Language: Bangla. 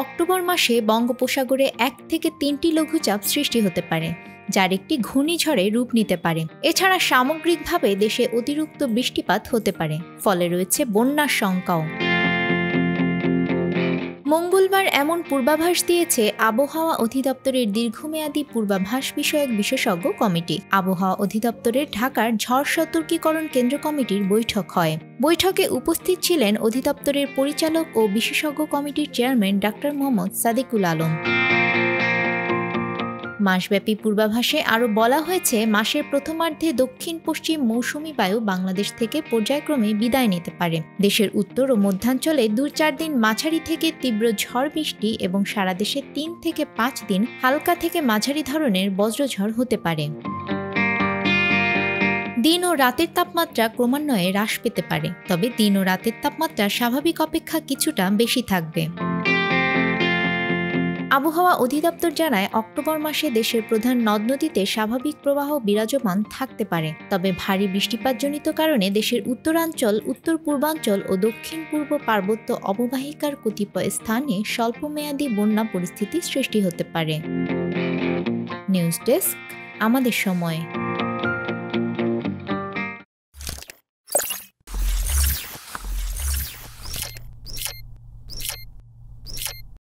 অক্টোবর মাসে বঙ্গোপসাগরে 1 থেকে 3টি লঘুচাপ সৃষ্টি হতে পারে, যার একটি ঘূর্ণিঝড়ে রূপ নিতে পারে। এছাড়া সামগ্রিকভাবে দেশে অতিরিক্ত বৃষ্টিপাত হতে পারে, ফলে রয়েছে বন্যার শঙ্কাও। মঙ্গলবার এমন পূর্বাভাস দিয়েছে আবহাওয়া অধিদপ্তরের দীর্ঘমেয়াদী পূর্বাভাস বিষয়ক বিশেষজ্ঞ কমিটি। আবহাওয়া অধিদপ্তরের ঢাকার ঝড় সতর্কীকরণ কেন্দ্র কমিটির বৈঠক হয়। বৈঠকে উপস্থিত ছিলেন অধিদপ্তরের পরিচালক ও বিশেষজ্ঞ কমিটির চেয়ারম্যান ডাক্তার মোহাম্মদ সাদিকুল আলম। মাসব্যাপী পূর্বাভাসে আরও বলা হয়েছে, মাসের প্রথমার্ধে দক্ষিণ পশ্চিম মৌসুমি বায়ু বাংলাদেশ থেকে পর্যায়ক্রমে বিদায় নিতে পারে। দেশের উত্তর ও মধ্যাঞ্চলে 2-4 দিন মাঝারি থেকে তীব্র ঝড় বৃষ্টি এবং সারা দেশে 3 থেকে 5 দিন হালকা থেকে মাঝারি ধরনের বজ্রঝড় হতে পারে। দিন ও রাতের তাপমাত্রা ক্রমান্বয়ে হ্রাস পেতে পারে, তবে দিন ও রাতের তাপমাত্রা স্বাভাবিক অপেক্ষা কিছুটা বেশি থাকবে। আবহাওয়া অধিদপ্তর জানায়, অক্টোবর মাসে দেশের প্রধান নদ-নদীতে স্বাভাবিক প্রবাহ বিরাজমান থাকতে পারে, তবে ভারী বৃষ্টিপাতজনিত কারণে দেশের উত্তরাঞ্চল, উত্তর পূর্বাঞ্চল ও দক্ষিণ পূর্ব পার্বত্য অববাহিকার কতিপয় স্থানে স্বল্পমেয়াদী বন্যা পরিস্থিতি সৃষ্টি হতে পারে। নিউজ ডেস্ক, আমাদের সময়।